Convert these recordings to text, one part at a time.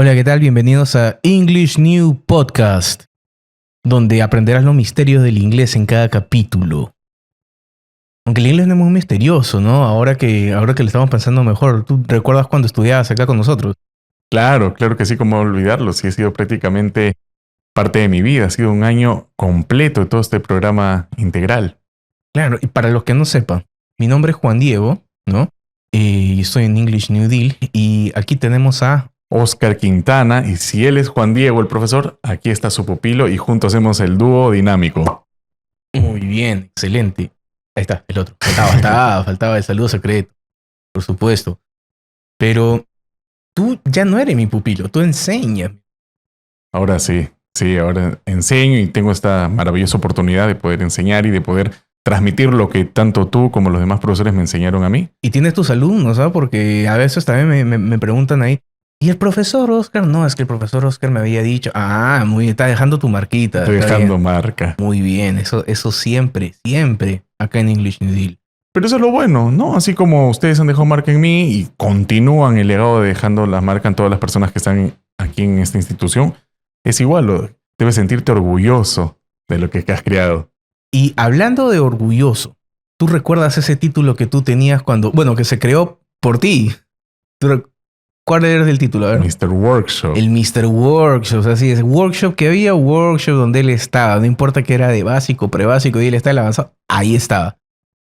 Hola, ¿qué tal? Bienvenidos a English New Podcast, donde aprenderás los misterios del inglés en cada capítulo. Aunque el inglés no es muy misterioso, ¿no? Ahora que lo estamos pensando mejor, ¿tú recuerdas cuando estudiabas acá con nosotros? Claro, claro que sí, cómo olvidarlo. Sí, ha sido prácticamente parte de mi vida. Ha sido un año completo de todo este programa integral. Claro, y para los que no sepan, mi nombre es Juan Diego, ¿no? Y estoy en English New Deal y aquí tenemos a... Oscar Quintana, y si él es Juan Diego, el profesor, aquí está su pupilo y juntos hacemos el dúo dinámico. Muy bien, excelente. Ahí está, el otro. Faltaba el saludo secreto, por supuesto. Pero tú ya no eres mi pupilo, tú enseñas. Ahora sí, ahora enseño y tengo esta maravillosa oportunidad de poder enseñar y de poder transmitir lo que tanto tú como los demás profesores me enseñaron a mí. Y tienes tus alumnos, ¿sabes? Porque a veces también me preguntan ahí, ¿y el profesor Oscar? No, es que el profesor Oscar me había dicho, muy bien, está dejando tu marquita. Estoy Está dejando bien. marca. Muy bien, eso siempre, acá en English New Deal. Pero eso es lo bueno, ¿no? Así como ustedes han dejado marca en mí y continúan el legado de dejando la marca en todas las personas que están aquí en esta institución, es igual, debes sentirte orgulloso de lo que has creado. Y hablando de orgulloso, ¿tú recuerdas ese título que tú tenías que se creó por ti? ¿Cuál era el título? A ver. Mr. Workshop. El Mr. Workshop, así es. Workshop que había, workshop donde él estaba. No importa que era de básico, prebásico y él está en el avanzado. Ahí estaba.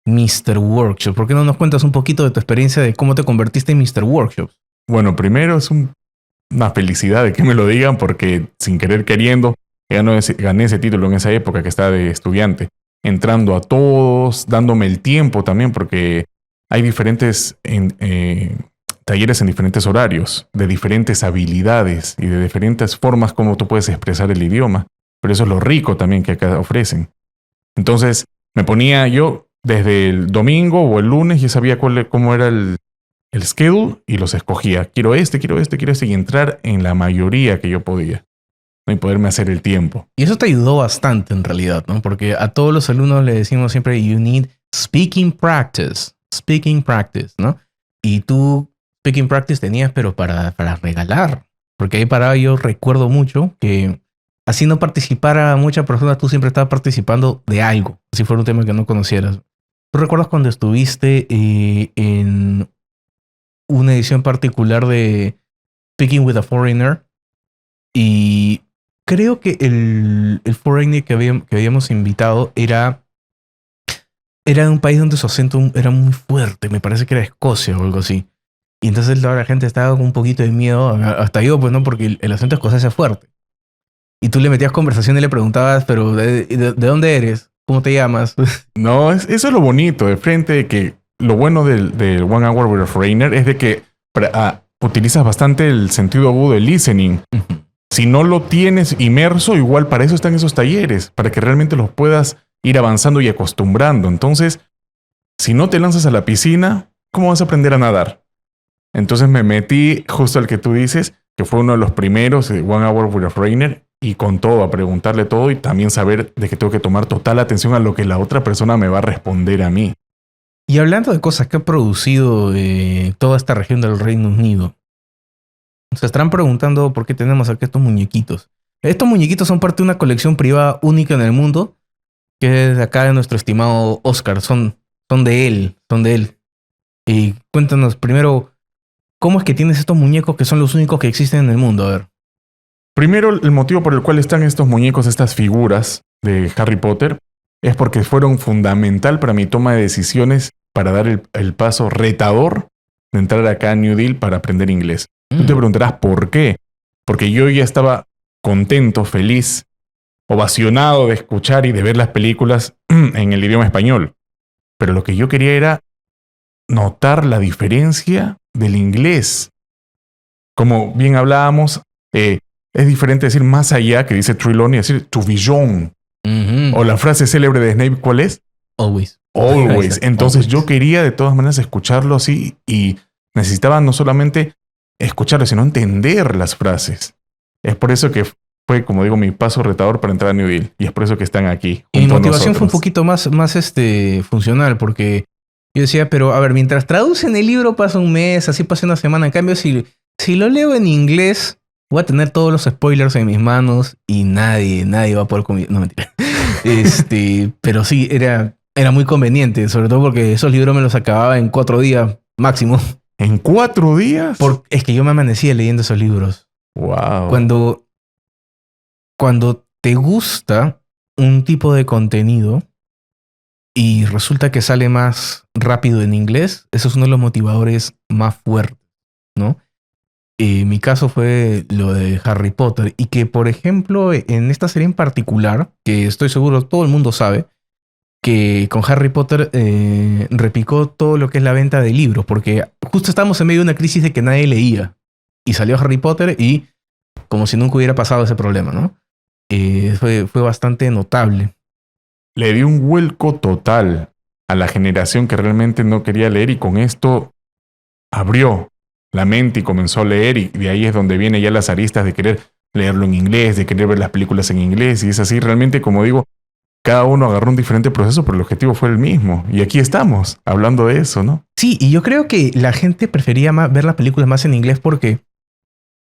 Mr. Workshop. ¿Por qué no nos cuentas un poquito de tu experiencia de cómo te convertiste en Mr. Workshop? Bueno, primero es una felicidad de que me lo digan porque sin querer queriendo gané ese título en esa época que estaba de estudiante. Entrando a todos, dándome el tiempo también porque hay diferentes talleres en diferentes horarios, de diferentes habilidades y de diferentes formas como tú puedes expresar el idioma. Pero eso es lo rico también que acá ofrecen. Entonces me ponía yo desde el domingo o el lunes, ya sabía cómo era el schedule y los escogía. Quiero este y entrar en la mayoría que yo podía. ¿No? Y poderme hacer el tiempo. Y eso te ayudó bastante en realidad, ¿no? Porque a todos los alumnos le decimos siempre, you need speaking practice, ¿no? Y tú speaking practice tenías, pero para regalar. Porque ahí para yo recuerdo mucho que así no participara muchas personas, tú siempre estabas participando de algo, si fuera un tema que no conocieras. ¿Tú recuerdas cuando estuviste en una edición particular de Speaking with a Foreigner? Y creo que el foreigner que habíamos invitado era de un país donde su acento era muy fuerte. Me parece que era Escocia o algo así. Y entonces toda la gente estaba con un poquito de miedo, hasta yo, pues no, porque el acento escocés es fuerte. Y tú le metías conversación y le preguntabas, pero ¿de dónde eres? ¿Cómo te llamas? No, eso es lo bonito, de frente, que lo bueno del One Hour with a Foreigner es de que utilizas bastante el sentido agudo del listening. Si no lo tienes inmerso, igual para eso están esos talleres, para que realmente los puedas ir avanzando y acostumbrando. Entonces, si no te lanzas a la piscina, ¿cómo vas a aprender a nadar? Entonces me metí justo al que tú dices, que fue uno de los primeros, One Hour with a Foreigner, y con todo, a preguntarle todo y también saber de que tengo que tomar total atención a lo que la otra persona me va a responder a mí. Y hablando de cosas que ha producido toda esta región del Reino Unido, se estarán preguntando por qué tenemos aquí estos muñequitos. Estos muñequitos son parte de una colección privada única en el mundo, que es de acá de nuestro estimado Oscar. Son de él. Y cuéntanos primero, ¿cómo es que tienes estos muñecos que son los únicos que existen en el mundo? A ver. Primero, el motivo por el cual están estos muñecos, estas figuras de Harry Potter, es porque fueron fundamental para mi toma de decisiones para dar el paso retador de entrar acá a New Deal para aprender inglés. Tú te preguntarás ¿por qué? Porque yo ya estaba contento, feliz, ovacionado de escuchar y de ver las películas en el idioma español. Pero lo que yo quería era notar la diferencia del inglés. Como bien hablábamos, es diferente decir más allá, que dice Trelawney, decir to beyond. O la frase célebre de Snape, ¿cuál es? Always. Entonces Always. yo quería de todas maneras escucharlo así y necesitaba no solamente escucharlo, sino entender las frases. Es por eso que fue, como digo, mi paso retador para entrar a New Deal. Y es por eso que están aquí. Y mi motivación fue un poquito más funcional, porque yo decía, pero a ver, mientras traducen el libro pasa un mes, así pasa una semana. En cambio, si lo leo en inglés, voy a tener todos los spoilers en mis manos y nadie va a poder conmigo. No, mentira. Pero sí, era muy conveniente, sobre todo porque esos libros me los acababa en 4 días máximo. ¿En 4 días? Es que yo me amanecía leyendo esos libros. Wow. Cuando te gusta un tipo de contenido y resulta que sale más rápido en inglés, eso es uno de los motivadores más fuertes, ¿no? Mi caso fue lo de Harry Potter y que, por ejemplo, en esta serie en particular, que estoy seguro todo el mundo sabe, que con Harry Potter repicó todo lo que es la venta de libros, porque justo estábamos en medio de una crisis de que nadie leía y salió Harry Potter y como si nunca hubiera pasado ese problema, ¿no? Fue bastante notable. Le dio un vuelco total a la generación que realmente no quería leer y con esto abrió la mente y comenzó a leer y de ahí es donde vienen ya las aristas de querer leerlo en inglés, de querer ver las películas en inglés y es así realmente como digo, cada uno agarró un diferente proceso pero el objetivo fue el mismo y aquí estamos hablando de eso, ¿no? Sí, y yo creo que la gente prefería ver las películas más en inglés porque,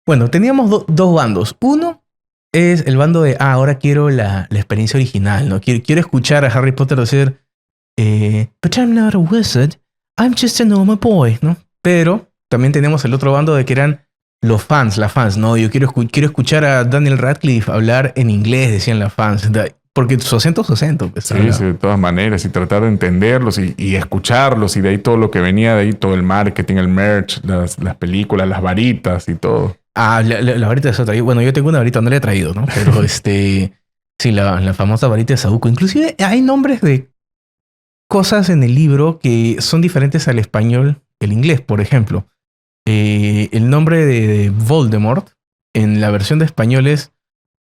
bueno, teníamos dos bandos. Uno es el bando de, ahora quiero la experiencia original, ¿no? Quiero escuchar a Harry Potter decir, but I'm not a wizard, I'm just a normal boy, ¿no? Pero también tenemos el otro bando de que eran las fans, ¿no? Yo quiero escuchar a Daniel Radcliffe hablar en inglés, decían las fans, porque su acento es su acento. Pues, sí, de todas maneras, y tratar de entenderlos y escucharlos y de ahí todo lo que venía de ahí, todo el marketing, el merch, las películas, las varitas y todo. La varita de Saúco. Bueno, yo tengo una varita, no la he traído, ¿no? Pero sí, la famosa varita de Saúco. Inclusive hay nombres de cosas en el libro que son diferentes al español que el inglés. Por ejemplo, el nombre de Voldemort en la versión de español es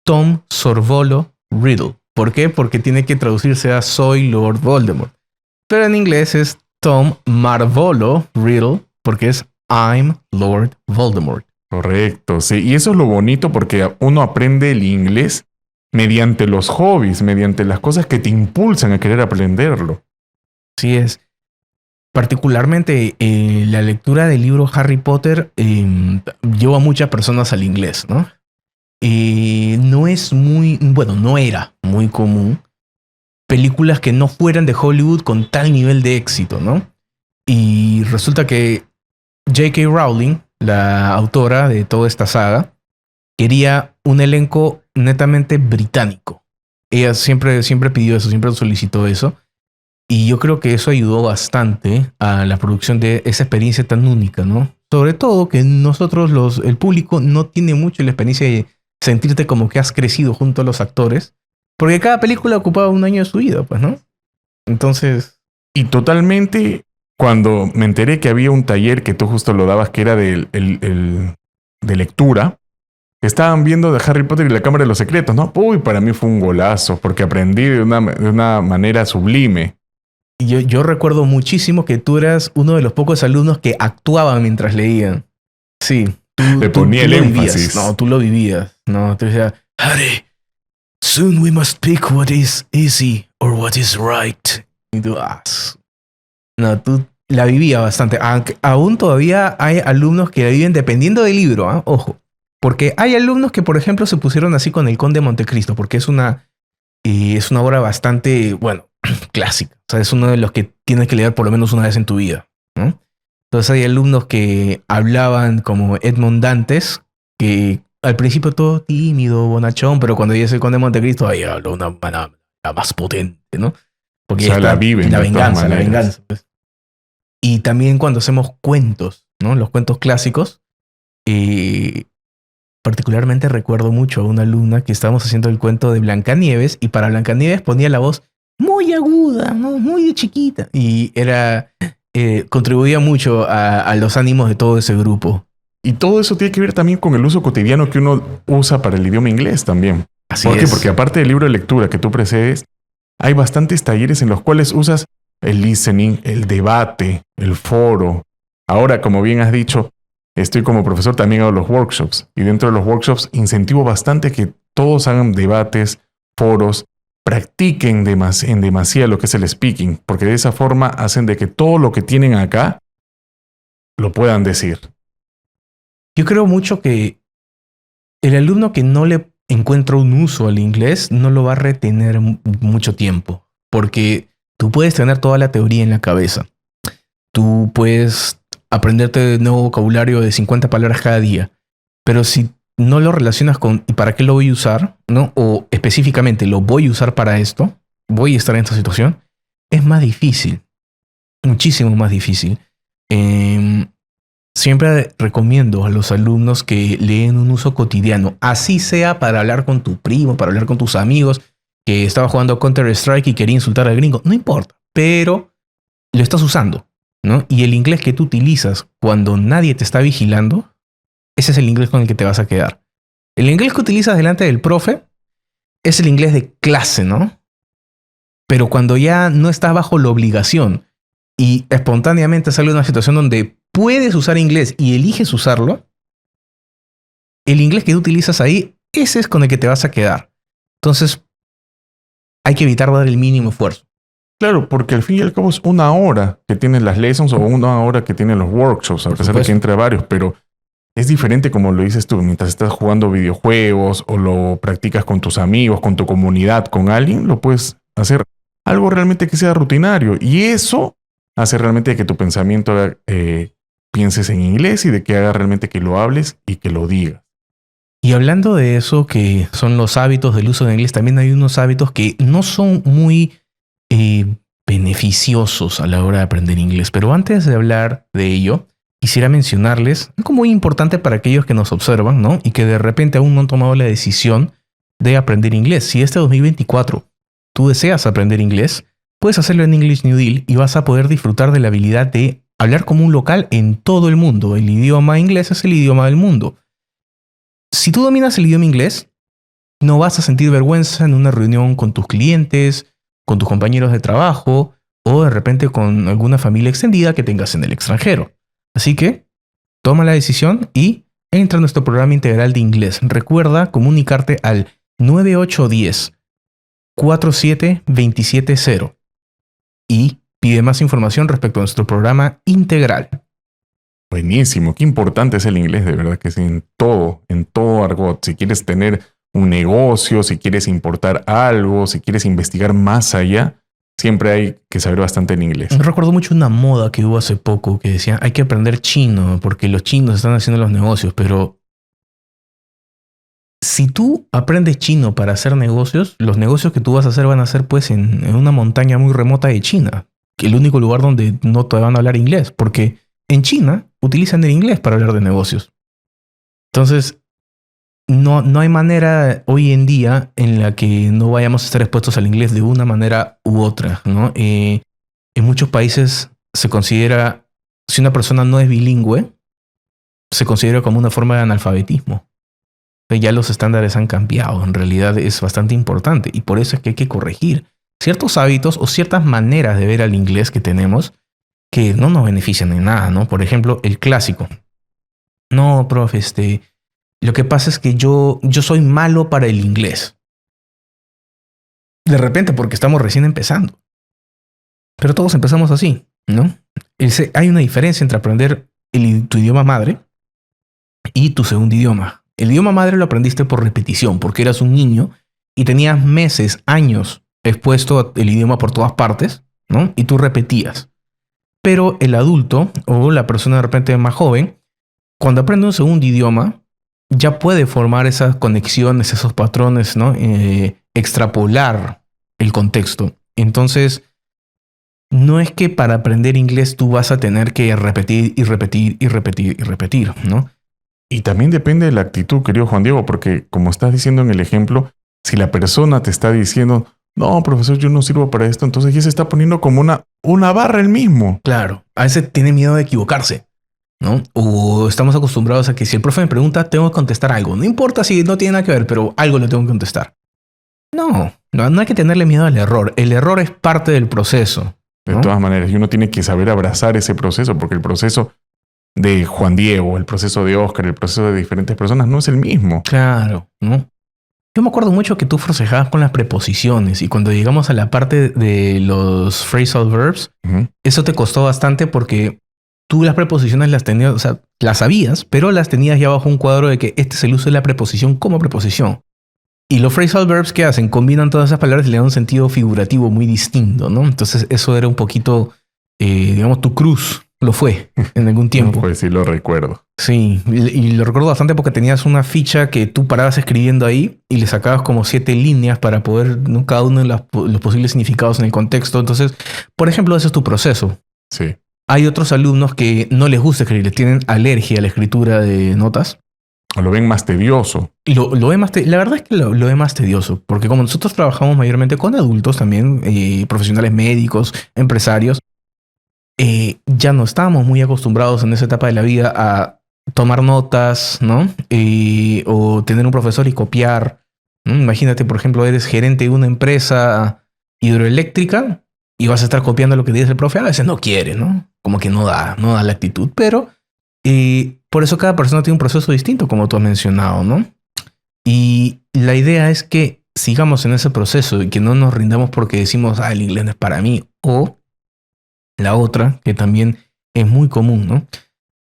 Tom Sorvolo Riddle. ¿Por qué? Porque tiene que traducirse a Soy Lord Voldemort. Pero en inglés es Tom Marvolo Riddle porque es I'm Lord Voldemort. Correcto, sí. Y eso es lo bonito porque uno aprende el inglés mediante los hobbies, mediante las cosas que te impulsan a querer aprenderlo. Sí es. Particularmente la lectura del libro Harry Potter llevó a muchas personas al inglés, ¿no? No era muy común películas que no fueran de Hollywood con tal nivel de éxito, ¿no? Y resulta que J.K. Rowling, la autora de toda esta saga, quería un elenco netamente británico. Ella siempre pidió eso, siempre solicitó eso. Y yo creo que eso ayudó bastante a la producción de esa experiencia tan única, ¿no? Sobre todo que nosotros, el público, no tiene mucho la experiencia de sentirte como que has crecido junto a los actores. Porque cada película ocupaba un año de su vida, pues, ¿no? Entonces... Y totalmente... Cuando me enteré que había un taller que tú justo lo dabas, que era de lectura, estaban viendo de Harry Potter y la Cámara de los Secretos, ¿no? Uy, para mí fue un golazo, porque aprendí de una manera sublime. Yo recuerdo muchísimo que tú eras uno de los pocos alumnos que actuaban mientras leían. Sí. Le ponía el énfasis. No, tú lo vivías. No, tú decías, Harry, soon we must pick what is easy or what is right. Y tú, no, tú la vivías bastante. Aún todavía hay alumnos que la viven dependiendo del libro, ¿eh? Ojo. Porque hay alumnos que, por ejemplo, se pusieron así con El Conde de Montecristo, porque es una obra bastante, bueno, clásica. O sea, es uno de los que tienes que leer por lo menos una vez en tu vida, ¿no? Entonces hay alumnos que hablaban como Edmond Dantes, que al principio todo tímido, bonachón, pero cuando llega El Conde de Montecristo, ahí habló una manera más potente, ¿no? Porque o sea, la viven. La venganza, pues. Y también cuando hacemos cuentos, ¿no? Los cuentos clásicos. Particularmente recuerdo mucho a una alumna que estábamos haciendo el cuento de Blancanieves y para Blancanieves ponía la voz muy aguda, ¿no? Muy de chiquita. Y contribuía mucho a los ánimos de todo ese grupo. Y todo eso tiene que ver también con el uso cotidiano que uno usa para el idioma inglés también. ¿Por qué? Porque aparte del libro de lectura que tú precedes, hay bastantes talleres en los cuales usas el listening, el debate, el foro. Ahora, como bien has dicho, estoy como profesor también hago los workshops. Y dentro de los workshops incentivo bastante que todos hagan debates, foros, practiquen en demasía lo que es el speaking. Porque de esa forma hacen de que todo lo que tienen acá lo puedan decir. Yo creo mucho que el alumno que no le encuentra un uso al inglés no lo va a retener mucho tiempo, porque tú puedes tener toda la teoría en la cabeza. Tú puedes aprenderte nuevo vocabulario de 50 palabras cada día, pero si no lo relacionas con ¿y para qué lo voy a usar? ¿No? O específicamente lo voy a usar para esto, voy a estar en esta situación, es más difícil, muchísimo más difícil. Siempre recomiendo a los alumnos que leen un uso cotidiano, así sea para hablar con tu primo, para hablar con tus amigos, que estaba jugando Counter-Strike y quería insultar al gringo, no importa, pero lo estás usando, ¿no? Y el inglés que tú utilizas cuando nadie te está vigilando, ese es el inglés con el que te vas a quedar. El inglés que utilizas delante del profe es el inglés de clase, ¿no? Pero cuando ya no estás bajo la obligación y espontáneamente sale una situación donde puedes usar inglés y eliges usarlo, el inglés que tú utilizas ahí, ese es con el que te vas a quedar. Entonces, hay que evitar dar el mínimo esfuerzo. Claro, porque al fin y al cabo es una hora que tienen las lessons o una hora que tienen los workshops, a pesar de que entre varios, pero es diferente como lo dices tú, mientras estás jugando videojuegos o lo practicas con tus amigos, con tu comunidad, con alguien, lo puedes hacer algo realmente que sea rutinario. Y eso hace realmente que tu pensamiento pienses en inglés y de que haga realmente que lo hables y que lo digas. Y hablando de eso, que son los hábitos del uso de inglés, también hay unos hábitos que no son muy beneficiosos a la hora de aprender inglés. Pero antes de hablar de ello, quisiera mencionarles algo muy importante para aquellos que nos observan, ¿no? Y que de repente aún no han tomado la decisión de aprender inglés. Si este 2024 tú deseas aprender inglés, puedes hacerlo en English New Deal y vas a poder disfrutar de la habilidad de hablar como un local en todo el mundo. El idioma inglés es el idioma del mundo. Si tú dominas el idioma inglés, no vas a sentir vergüenza en una reunión con tus clientes, con tus compañeros de trabajo o de repente con alguna familia extendida que tengas en el extranjero. Así que toma la decisión y entra a nuestro programa integral de inglés. Recuerda comunicarte al 9810-47-270 y pide más información respecto a nuestro programa integral. Buenísimo, qué importante es el inglés, de verdad que sí, en todo argot. Si quieres tener un negocio, si quieres importar algo, si quieres investigar más allá, siempre hay que saber bastante en inglés. Recuerdo mucho una moda que hubo hace poco que decía hay que aprender chino porque los chinos están haciendo los negocios, pero si tú aprendes chino para hacer negocios, los negocios que tú vas a hacer van a ser pues en una montaña muy remota de China, que el único lugar donde no te van a hablar inglés, porque en China utilizan el inglés para hablar de negocios. Entonces, no hay manera hoy en día en la que no vayamos a estar expuestos al inglés de una manera u otra, ¿no? En muchos países se considera, si una persona no es bilingüe, se considera como una forma de analfabetismo. Ya los estándares han cambiado, en realidad es bastante importante y por eso es que hay que corregir ciertos hábitos o ciertas maneras de ver al inglés que tenemos que no nos benefician en nada, ¿no? Por ejemplo, el clásico. No, profe, lo que pasa es que yo soy malo para el inglés. De repente, porque estamos recién empezando. Pero todos empezamos así, ¿no? Hay una diferencia entre aprender tu idioma madre y tu segundo idioma. El idioma madre lo aprendiste por repetición, porque eras un niño y tenías meses, años expuesto al idioma por todas partes, ¿no? Y tú repetías. Pero el adulto o la persona de repente más joven, cuando aprende un segundo idioma, ya puede formar esas conexiones, esos patrones, ¿no? Extrapolar el contexto. Entonces, no es que para aprender inglés tú vas a tener que repetir y repetir y repetir y repetir, ¿no? Y también depende de la actitud, querido Juan Diego, porque como estás diciendo en el ejemplo, si la persona te está diciendo, no, profesor, yo no sirvo para esto, entonces ya se está poniendo como una barra él mismo. Claro, a veces tiene miedo de equivocarse, ¿no? O estamos acostumbrados a que si el profe me pregunta, tengo que contestar algo. No importa si no tiene nada que ver, pero algo le tengo que contestar. No hay que tenerle miedo al error. El error es parte del proceso, ¿no? De todas maneras, y uno tiene que saber abrazar ese proceso, porque el proceso de Juan Diego, el proceso de Oscar, el proceso de diferentes personas no es el mismo. Claro, ¿no? Yo me acuerdo mucho que tú forcejabas con las preposiciones y cuando llegamos a la parte de los phrasal verbs, eso te costó bastante porque tú las preposiciones las tenías, o sea, las sabías, pero las tenías ya bajo un cuadro de que este es el uso de la preposición como preposición. Y los phrasal verbs que hacen, combinan todas esas palabras y le dan un sentido figurativo muy distinto, ¿no? Entonces eso era un poquito, digamos, tu cruz lo fue en algún tiempo. Pues sí, lo recuerdo. Sí, y lo recuerdo bastante porque tenías una ficha que tú parabas escribiendo ahí y le sacabas como 7 líneas para poder, ¿no? Cada uno de los posibles significados en el contexto. Entonces, por ejemplo, ese es tu proceso. Sí. Hay otros alumnos que no les gusta escribir, les tienen alergia a la escritura de notas. O lo ven más tedioso. Lo ve más la verdad es que lo ve más tedioso, porque como nosotros trabajamos mayormente con adultos también, profesionales médicos, empresarios, ya no estábamos muy acostumbrados en esa etapa de la vida a tomar notas, ¿no? O tener un profesor y copiar, ¿no? Imagínate, por ejemplo, eres gerente de una empresa hidroeléctrica y vas a estar copiando lo que dice el profe. A veces no quiere, ¿no? Como que no da la actitud, pero por eso cada persona tiene un proceso distinto, como tú has mencionado, ¿no? Y la idea es que sigamos en ese proceso y que no nos rindamos porque decimos, el inglés no es para mí, o la otra, que también es muy común, ¿no?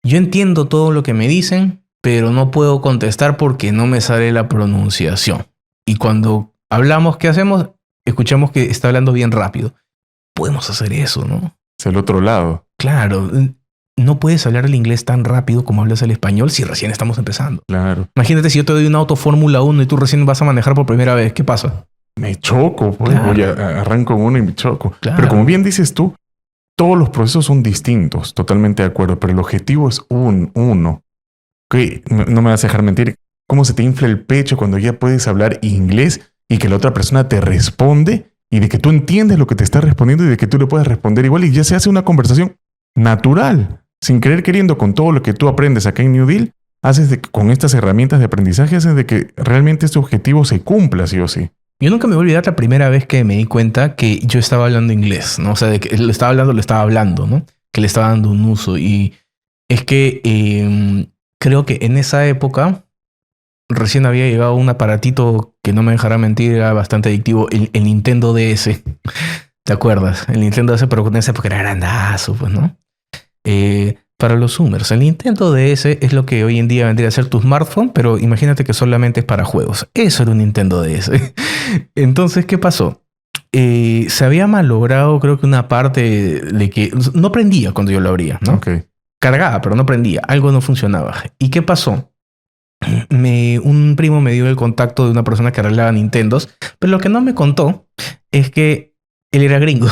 Yo entiendo todo lo que me dicen, pero no puedo contestar porque no me sale la pronunciación. Y cuando hablamos, ¿qué hacemos? Escuchamos que está hablando bien rápido. Podemos hacer eso, ¿no? Es el otro lado. Claro, no puedes hablar el inglés tan rápido como hablas el español si recién estamos empezando. Claro. Imagínate si yo te doy un auto Fórmula 1 y tú recién vas a manejar por primera vez. ¿Qué pasa? Me choco, pues. Claro. Voy arranco en uno y me choco. Claro. Pero como bien dices tú, todos los procesos son distintos, totalmente de acuerdo, pero el objetivo es uno. Que no me vas a dejar mentir. ¿Cómo se te infla el pecho cuando ya puedes hablar inglés y que la otra persona te responde y de que tú entiendes lo que te está respondiendo y de que tú le puedes responder igual y ya se hace una conversación natural, sin querer queriendo, con todo lo que tú aprendes acá en New Deal, haces con estas herramientas de aprendizaje, haces de que realmente este objetivo se cumpla sí o sí. Yo nunca me voy a olvidar la primera vez que me di cuenta que yo estaba hablando inglés, ¿no? O sea, de que lo estaba hablando, ¿no? Que le estaba dando un uso. Y es que creo que en esa época recién había llegado un aparatito que no me dejará mentir, era bastante adictivo, el Nintendo DS. ¿Te acuerdas? El Nintendo DS, pero en esa época era grandazo, pues, ¿no? Para los Zoomers, el Nintendo DS es lo que hoy en día vendría a ser tu smartphone, pero imagínate que solamente es para juegos. Eso era un Nintendo DS. Entonces, ¿qué pasó? Se había malogrado, creo que una parte de que no prendía cuando yo lo abría, ¿no? Okay. Cargaba, pero no prendía. Algo no funcionaba. ¿Y qué pasó? Un primo me dio el contacto de una persona que arreglaba Nintendos, pero lo que no me contó es que él era gringo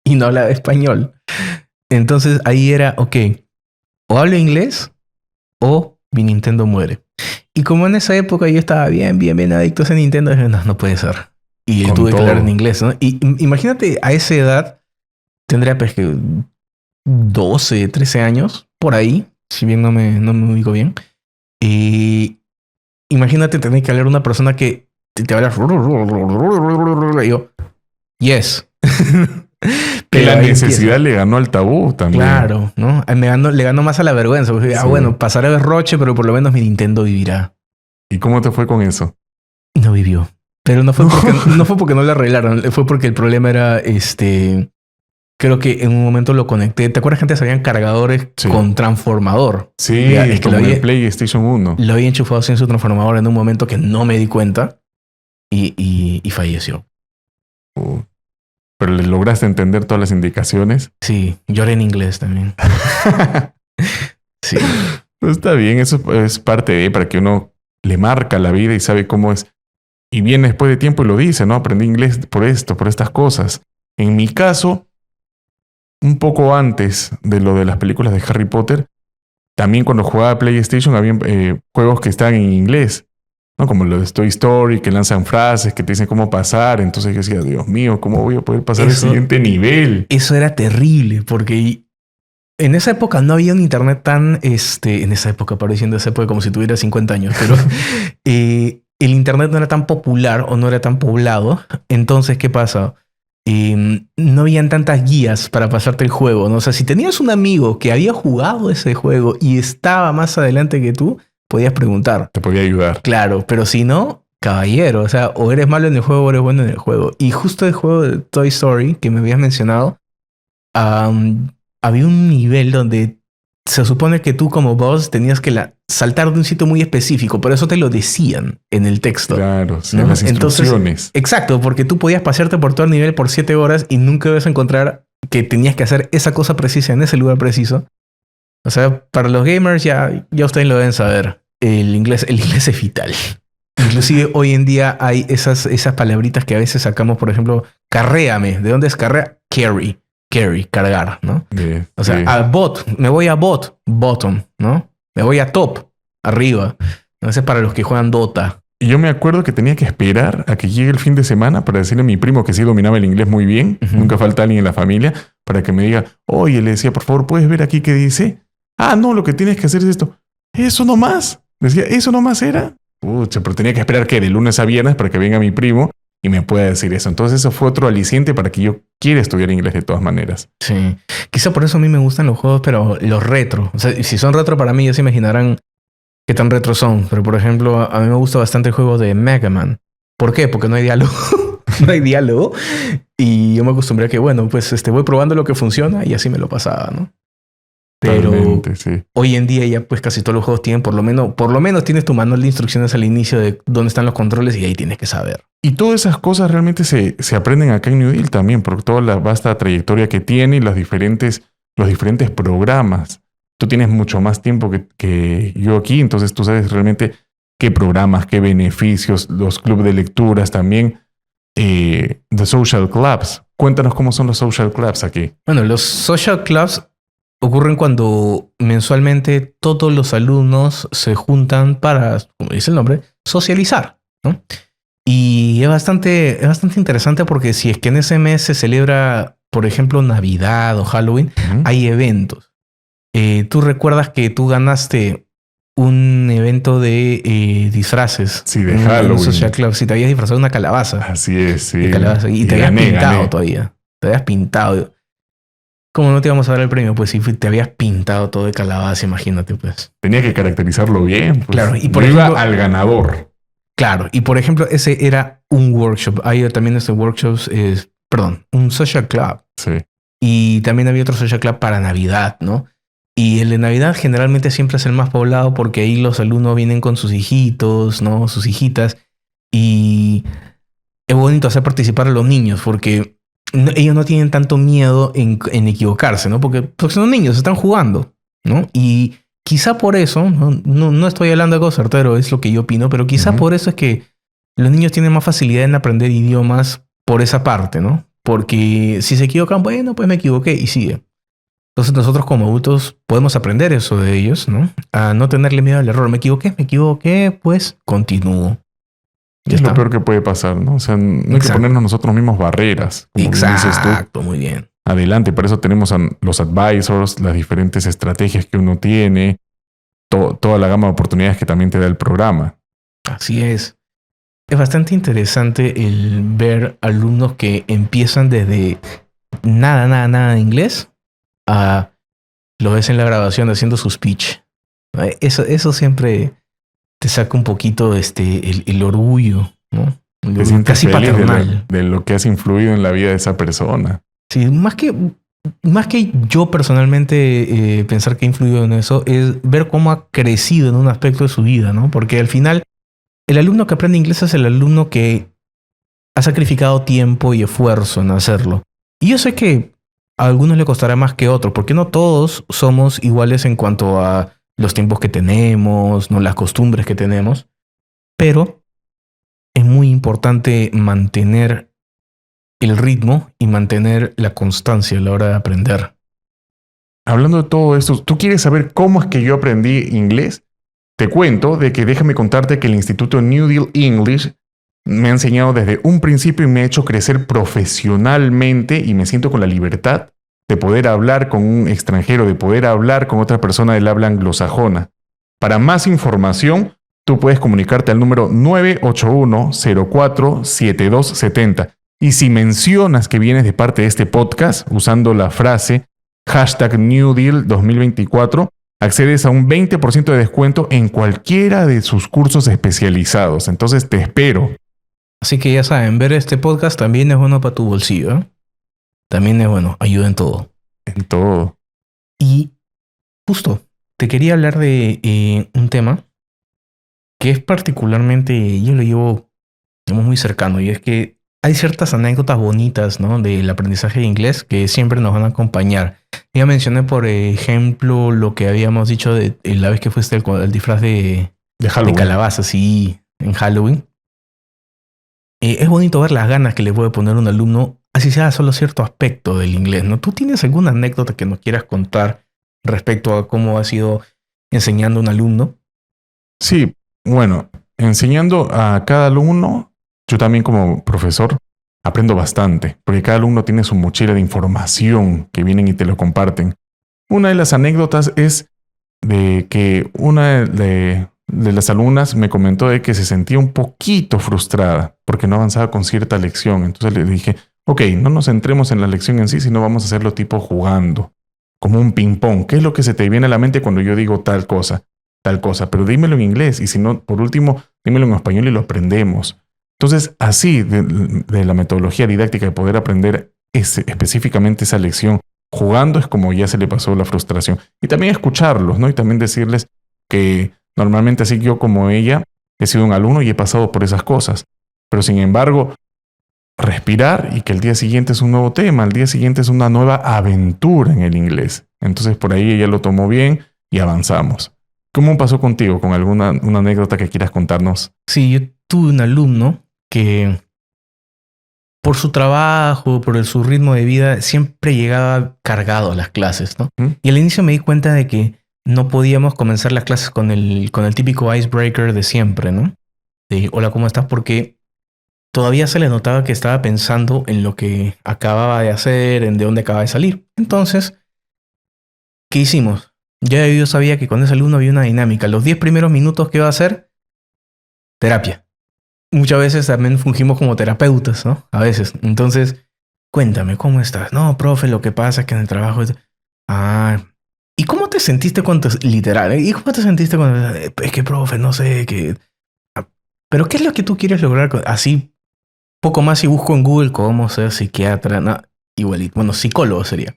y no hablaba español. Entonces ahí era, ok, o hablo inglés o mi Nintendo muere. Y como en esa época yo estaba bien adicto a ese Nintendo, dije, no puede ser. Y le tuve que hablar en inglés, ¿no? Y imagínate, a esa edad, tendría pues que 12, 13 años, por ahí, si bien no me ubico bien. Y imagínate tener que hablar a una persona que te habla... Y yo, yes. Que la necesidad le ganó al tabú también. Claro, ¿no? Le ganó más a la vergüenza. Porque, Sí. Bueno, pasaré de roche, pero por lo menos mi Nintendo vivirá. ¿Y cómo te fue con eso? No vivió. Pero no fue porque no lo arreglaron. Fue porque el problema era, creo que en un momento lo conecté. ¿Te acuerdas que antes habían cargadores con transformador? Sí, Ya, como en el PlayStation 1. Lo había enchufado sin su transformador en un momento que no me di cuenta y falleció. Pero le lograste entender todas las indicaciones. Sí, lloré en inglés también. Sí. Pues está bien, eso es parte de para que uno le marca la vida y sabe cómo es. Y viene después de tiempo y lo dice, ¿no? Aprendí inglés por esto, por estas cosas. En mi caso, un poco antes de lo de las películas de Harry Potter, también cuando jugaba PlayStation había juegos que estaban en inglés, ¿no? Como los de Toy Story, que lanzan frases, que te dicen cómo pasar. Entonces yo decía, Dios mío, ¿cómo voy a poder pasar al siguiente nivel? Eso era terrible, porque en esa época no había un internet tan... en esa época, pareciendo esa época como si tuviera 50 años, pero el internet no era tan popular o no era tan poblado. Entonces, ¿qué pasa? No habían tantas guías para pasarte el juego, ¿no? O sea, si tenías un amigo que había jugado ese juego y estaba más adelante que tú, podías preguntar. Te podía ayudar. Claro, pero si no, caballero. O sea, o eres malo en el juego o eres bueno en el juego. Y justo el juego de Toy Story que me habías mencionado, había un nivel donde se supone que tú como boss tenías que saltar de un sitio muy específico, por eso te lo decían en el texto. Claro, sí, ¿no? las instrucciones. Entonces, exacto, porque tú podías pasearte por todo el nivel por 7 horas y nunca ibas a encontrar que tenías que hacer esa cosa precisa en ese lugar preciso. O sea, para los gamers ya ustedes lo deben saber. El inglés es vital. Inclusive hoy en día hay esas palabritas que a veces sacamos, por ejemplo, carréame. ¿De dónde es carrea? Carry, cargar, ¿no? O sea, a bot, me voy a bottom, ¿no? Me voy a top, arriba. Ese es para los que juegan Dota. Y yo me acuerdo que tenía que esperar a que llegue el fin de semana para decirle a mi primo que sí dominaba el inglés muy bien, nunca falta alguien en la familia, para que me diga, oye, le decía, por favor, ¿puedes ver aquí qué dice? Ah, no, lo que tienes que hacer es esto. ¿Eso nomás? Decía, ¿eso nomás era? Pucha, pero tenía que esperar que de lunes a viernes para que venga mi primo y me pueda decir eso. Entonces eso fue otro aliciente para que yo quiera estudiar inglés de todas maneras. Sí. Quizá por eso a mí me gustan los juegos, pero los retro. O sea, si son retro para mí, ya se imaginarán qué tan retro son. Pero por ejemplo, a mí me gusta bastante el juego de Mega Man. ¿Por qué? Porque no hay diálogo. No hay diálogo. Y yo me acostumbré a que, bueno, pues voy probando lo que funciona y así me lo pasaba, ¿no? Pero sí. Hoy en día ya pues casi todos los juegos tienen por lo menos tienes tu manual de instrucciones al inicio de dónde están los controles y ahí tienes que saber. Y todas esas cosas realmente se aprenden acá en New Deal también, por toda la vasta trayectoria que tiene y los diferentes programas. Tú tienes mucho más tiempo que yo aquí, entonces tú sabes realmente qué programas, qué beneficios, los clubes de lecturas también, the social clubs. Cuéntanos cómo son los social clubs aquí. Bueno, los social clubs ocurren cuando mensualmente todos los alumnos se juntan para, como dice el nombre, socializar, ¿no? Y es bastante interesante porque si es que en ese mes se celebra, por ejemplo, Navidad o Halloween, hay eventos. Tú recuerdas que tú ganaste un evento de disfraces. Sí, de Halloween. En un social club. Si te habías disfrazado de una calabaza. Así es, sí. De calabaza. Y te habías pintado todavía. Te habías pintado. ¿Cómo no te íbamos a dar el premio? Pues si te habías pintado todo de calabaza, imagínate, pues. Tenía que caracterizarlo bien. Pues. Claro. Y por ejemplo, iba al ganador. Claro. Y por ejemplo, ese era un workshop. Hay también workshops, un social club. Sí. Y también había otro social club para Navidad, ¿no? Y el de Navidad generalmente siempre es el más poblado porque ahí los alumnos vienen con sus hijitos, ¿no? Sus hijitas. Y es bonito hacer participar a los niños porque ellos no tienen tanto miedo en equivocarse, ¿no? Porque son niños, están jugando, ¿no? Y quizá por eso, no estoy hablando de algo certero, es lo que yo opino, pero quizá por eso es que los niños tienen más facilidad en aprender idiomas por esa parte, ¿no? Porque si se equivocan, bueno, pues me equivoqué y sigue. Entonces nosotros como adultos podemos aprender eso de ellos, ¿no? A no tenerle miedo al error. Me equivoqué, pues continúo. Es lo peor que puede pasar, ¿no? O sea, no hay que ponernos nosotros mismos barreras. Como Exacto, dices tú. Muy bien. Adelante, para eso tenemos a los advisors, las diferentes estrategias que uno tiene, toda la gama de oportunidades que también te da el programa. Así es. Es bastante interesante el ver alumnos que empiezan desde nada de inglés a lo ves en la grabación haciendo su speech. Eso siempre te saca un poquito el orgullo, ¿no? Te sientes casi feliz paternal de lo que has influido en la vida de esa persona. Sí, más que yo personalmente pensar que he influido en eso, es ver cómo ha crecido en un aspecto de su vida, ¿no? Porque al final, el alumno que aprende inglés es el alumno que ha sacrificado tiempo y esfuerzo en hacerlo. Y yo sé que a algunos le costará más que a otros, porque no todos somos iguales en cuanto a los tiempos que tenemos, ¿no? Las costumbres que tenemos, pero es muy importante mantener el ritmo y mantener la constancia a la hora de aprender. Hablando de todo esto, ¿tú quieres saber cómo es que yo aprendí inglés? Te cuento de que déjame contarte que el Instituto New Deal English me ha enseñado desde un principio y me ha hecho crecer profesionalmente y me siento con la libertad de poder hablar con un extranjero, de poder hablar con otra persona del habla anglosajona. Para más información, tú puedes comunicarte al número 981-04-7270. Y si mencionas que vienes de parte de este podcast usando la frase #NewDeal2024, accedes a un 20% de descuento en cualquiera de sus cursos especializados. Entonces te espero. Así que ya saben, ver este podcast también es bueno para tu bolsillo, ¿eh? También es bueno, ayuda en todo. En todo. Y Justo, te quería hablar de un tema que es particularmente, yo lo llevo, digamos, muy cercano, y es que hay ciertas anécdotas bonitas, ¿no? Del aprendizaje de inglés que siempre nos van a acompañar. Ya mencioné, por ejemplo, lo que habíamos dicho de la vez que fuiste el disfraz De de Halloween. calabaza, sí, en Halloween. Es bonito ver las ganas que le puede poner un alumno, así sea solo cierto aspecto del inglés, ¿no? ¿Tú tienes alguna anécdota que nos quieras contar respecto a cómo ha sido enseñando a un alumno? Sí, bueno, enseñando a cada alumno, yo también como profesor aprendo bastante, porque cada alumno tiene su mochila de información que vienen y te lo comparten. Una de las anécdotas es de que una de las alumnas me comentó de que se sentía un poquito frustrada porque no avanzaba con cierta lección. Entonces le dije, ok, no nos centremos en la lección en sí, sino vamos a hacerlo tipo jugando, como un ping-pong. ¿Qué es lo que se te viene a la mente cuando yo digo tal cosa? Tal cosa, pero dímelo en inglés y si no, por último, dímelo en español y lo aprendemos. Entonces, así de la metodología didáctica de poder aprender específicamente esa lección jugando es como ya se le pasó la frustración. Y también escucharlos, ¿no? Y también decirles que normalmente así yo como ella he sido un alumno y he pasado por esas cosas. Pero sin embargo, respirar y que el día siguiente es un nuevo tema, el día siguiente es una nueva aventura en el inglés. Entonces por ahí ella lo tomó bien y avanzamos. ¿Cómo pasó contigo? ¿Con alguna una anécdota que quieras contarnos? Sí, yo tuve un alumno que por su trabajo, su ritmo de vida, siempre llegaba cargado a las clases, ¿no? ¿Mm? Y al inicio me di cuenta de que no podíamos comenzar las clases con el típico icebreaker de siempre, ¿no? De hola, ¿cómo estás? Porque todavía se le notaba que estaba pensando en lo que acababa de hacer, en de dónde acaba de salir. Entonces, ¿qué hicimos? Ya yo sabía que con ese alumno había una dinámica. Los 10 primeros minutos que iba a hacer, terapia. Muchas veces también fungimos como terapeutas, ¿no? A veces. Entonces, cuéntame, ¿cómo estás? No, profe, lo que pasa es que en el trabajo... Ah, ¿y cómo te sentiste cuando... Literal, ¿eh? ¿Y cómo te sentiste cuando... Es que, profe, no sé, que... Pero ¿qué es lo que tú quieres lograr? Así, poco más si busco en Google cómo ser psiquiatra, no, igualito. Bueno, psicólogo sería.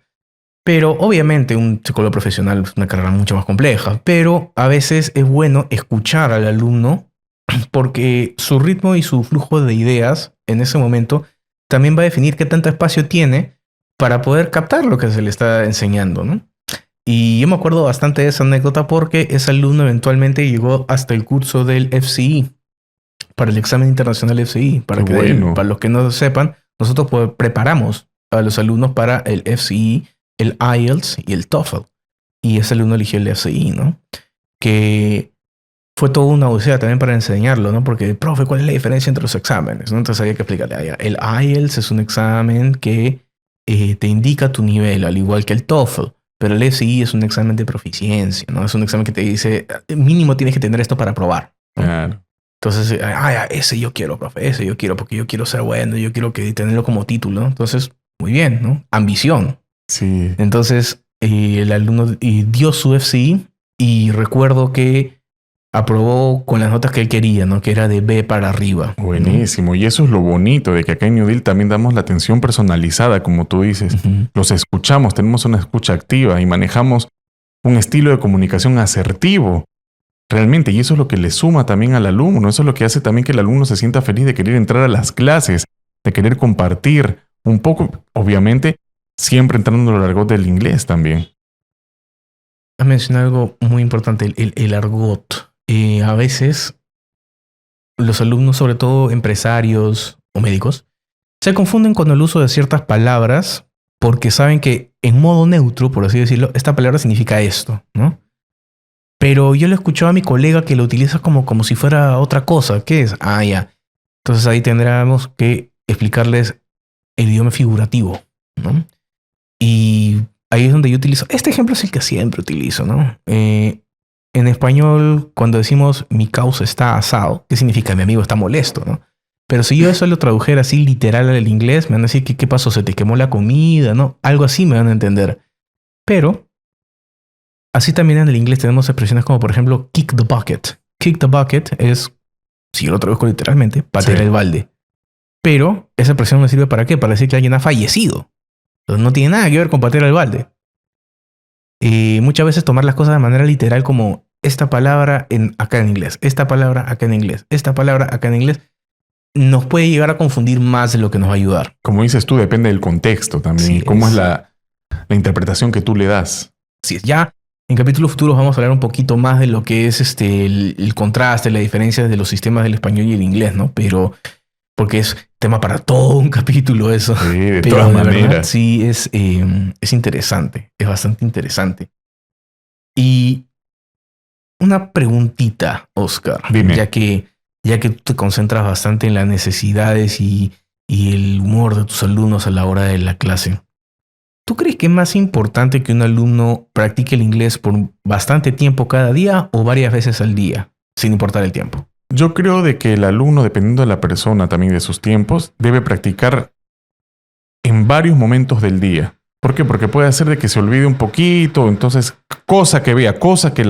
Pero obviamente un psicólogo profesional es una carrera mucho más compleja. Pero a veces es bueno escuchar al alumno porque su ritmo y su flujo de ideas en ese momento también va a definir qué tanto espacio tiene para poder captar lo que se le está enseñando, ¿no? Y yo me acuerdo bastante de esa anécdota porque ese alumno eventualmente llegó hasta el curso del FCI, para el examen internacional FCI. Qué bueno. Para los que no sepan, nosotros preparamos a los alumnos para el FCI, el IELTS y el TOEFL. Y ese alumno eligió el FCI, ¿no? Que fue toda una odisea también para enseñarlo, ¿no? Porque, profe, ¿cuál es la diferencia entre los exámenes? ¿No? Entonces había que explicarle. El IELTS es un examen que te indica tu nivel, al igual que el TOEFL. Pero el FCI es un examen de proficiencia, ¿no? Es un examen que te dice, mínimo tienes que tener esto para aprobar, ¿no? Claro. Entonces, ese yo quiero, profe, ese yo quiero, porque yo quiero ser bueno, yo quiero tenerlo como título, ¿no? Entonces, muy bien, ¿no? Ambición. Sí. Entonces, el alumno dio su FCI y recuerdo que aprobó con las notas que él quería, ¿no? Que era de B para arriba, ¿no? Buenísimo. Y eso es lo bonito de que acá en New Deal también damos la atención personalizada, como tú dices. Ujú. Los escuchamos, tenemos una escucha activa y manejamos un estilo de comunicación asertivo. Realmente, y eso es lo que le suma también al alumno, eso es lo que hace también que el alumno se sienta feliz de querer entrar a las clases, de querer compartir un poco, obviamente, siempre entrando a lo largo del inglés también. Has mencionado algo muy importante, el argot. A veces los alumnos, sobre todo empresarios o médicos, se confunden con el uso de ciertas palabras porque saben que en modo neutro, por así decirlo, esta palabra significa esto, ¿no? Pero yo le escuchaba a mi colega que lo utiliza como si fuera otra cosa. ¿Qué es? Ya. Entonces ahí tendríamos que explicarles el idioma figurativo, ¿no? Y ahí es donde yo utilizo. Este ejemplo es el que siempre utilizo, ¿no? En español, cuando decimos mi causa está asado, ¿qué significa? Mi amigo está molesto, ¿no? Pero si yo eso lo tradujera así literal al inglés, me van a decir ¿qué pasó? ¿Se te quemó la comida? ¿No? Algo así me van a entender. Pero así también en el inglés tenemos expresiones como, por ejemplo, kick the bucket. Kick the bucket es, si yo lo traduzco literalmente, patear el balde. Pero esa expresión me sirve ¿para qué? Para decir que alguien ha fallecido. Entonces no tiene nada que ver con patear el balde. muchas veces tomar las cosas de manera literal como esta palabra acá en inglés, esta palabra acá en inglés, esta palabra acá en inglés, nos puede llegar a confundir más de lo que nos va a ayudar. Como dices tú, depende del contexto también. Sí, ¿Cómo es la interpretación que tú le das? Sí, ya en capítulos futuros vamos a hablar un poquito más de lo que es el contraste, la diferencia de los sistemas del español y el inglés, ¿no? Pero porque es tema para todo un capítulo eso. Sí, de Pero todas de verdad, maneras. sí, es interesante, es bastante interesante. Y una preguntita, Oscar, Dime. ya que tú te concentras bastante en las necesidades y el humor de tus alumnos a la hora de la clase. ¿Tú crees que es más importante que un alumno practique el inglés por bastante tiempo cada día o varias veces al día, sin importar el tiempo? Yo creo de que el alumno, dependiendo de la persona también de sus tiempos, debe practicar en varios momentos del día. ¿Por qué? Porque puede hacer de que se olvide un poquito, entonces cosa que vea, cosa que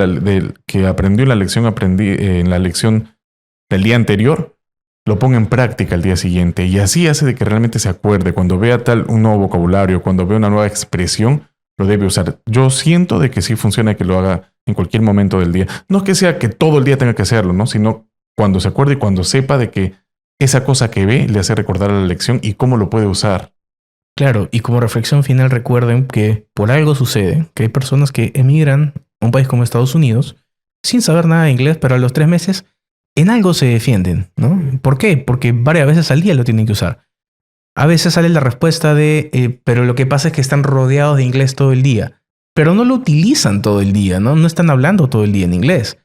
aprendió en la lección del día anterior, lo ponga en práctica el día siguiente y así hace de que realmente se acuerde. Cuando vea un nuevo vocabulario, cuando vea una nueva expresión, lo debe usar. Yo siento de que sí funciona que lo haga en cualquier momento del día. No es que sea que todo el día tenga que hacerlo, ¿no? Sino cuando se acuerde y cuando sepa de que esa cosa que ve le hace recordar a la lección y cómo lo puede usar. Claro, y como reflexión final recuerden que por algo sucede que hay personas que emigran a un país como Estados Unidos sin saber nada de inglés, pero a los 3 meses en algo se defienden, ¿no? ¿Por qué? Porque varias veces al día lo tienen que usar. A veces sale la respuesta de, pero lo que pasa es que están rodeados de inglés todo el día, pero no lo utilizan todo el día, ¿no? No están hablando todo el día en inglés.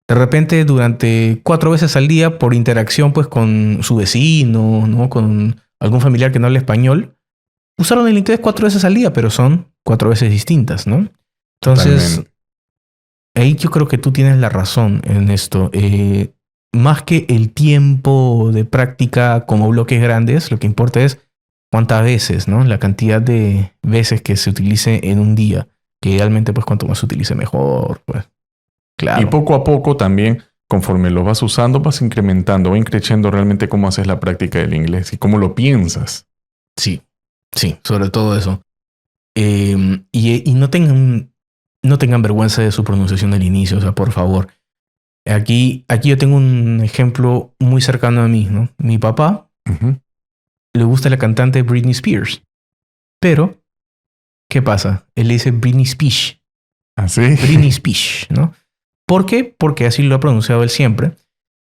De repente, durante 4 veces al día, por interacción pues con su vecino, ¿no? Con algún familiar que no habla español, usaron el inglés 4 veces al día, pero son 4 veces distintas, ¿no? Entonces, Totalmente. ahí yo creo que tú tienes la razón en esto. Más que el tiempo de práctica como bloques grandes, lo que importa es cuántas veces, ¿no? La cantidad de veces que se utilice en un día. Que idealmente, pues, cuanto más se utilice, mejor, pues. Claro. Y poco a poco también, conforme lo vas usando, vas incrementando, va increciendo realmente cómo haces la práctica del inglés y cómo lo piensas. Sí, sobre todo eso. Y no tengan vergüenza de su pronunciación al inicio, o sea, por favor. Aquí yo tengo un ejemplo muy cercano a mí, ¿no? Mi papá le gusta la cantante Britney Spears, pero ¿qué pasa? Él le dice Britney Spears. ¿Ah, sí? Britney Spears, ¿no? ¿Por qué? Porque así lo ha pronunciado él siempre.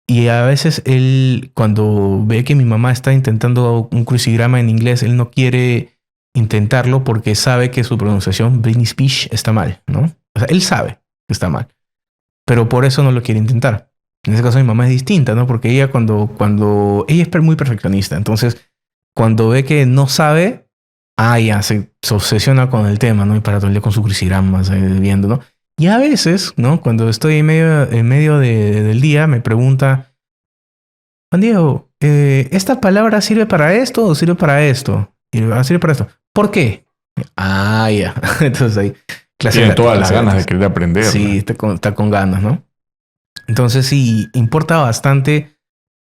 Y a veces él, cuando ve que mi mamá está intentando un crucigrama en inglés, él no quiere intentarlo porque sabe que su pronunciación Britney Spears está mal, ¿no? O sea, él sabe que está mal. Pero por eso no lo quiere intentar. En ese caso mi mamá es distinta, ¿no? Porque ella cuando ella es muy perfeccionista. Entonces, cuando ve que no sabe, ya se obsesiona con el tema, ¿no? Y para todo el día con su crucigramas, viendo, ¿no? Y a veces, ¿no? Cuando estoy en medio del día, me pregunta, Juan Diego, ¿esta palabra sirve para esto o sirve para esto? Y sirve para esto. ¿Por qué? Ya. Entonces ahí... Tiene todas las ganas de querer aprender. Sí, está con ganas, ¿no? Entonces sí, importa bastante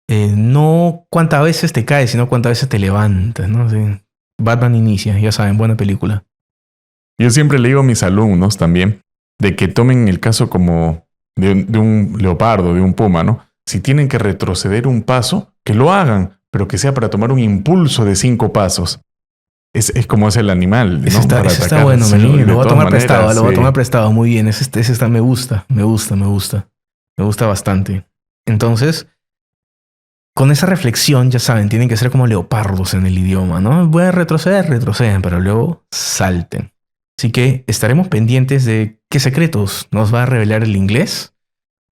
no cuántas veces te caes, sino cuántas veces te levantas, ¿no? Sí. Batman inicia, ya saben, buena película. Yo siempre le digo a mis alumnos también de que tomen el caso como de un leopardo, de un puma, ¿no? Si tienen que retroceder un paso, que lo hagan, pero que sea para tomar un impulso de 5 pasos. Es como es el animal, ¿no? Ese está bueno, sí, lo voy a tomar prestado, sí. lo voy a tomar prestado, muy bien. Ese está, me gusta bastante. Entonces, con esa reflexión, ya saben, tienen que ser como leopardos en el idioma, ¿no? Pueden retroceden, pero luego salten. Así que estaremos pendientes de qué secretos nos va a revelar el inglés.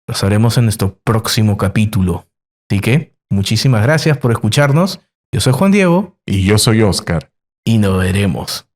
Lo sabremos en nuestro próximo capítulo. Así que, muchísimas gracias por escucharnos. Yo soy Juan Diego. Y yo soy Oscar. Y nos veremos.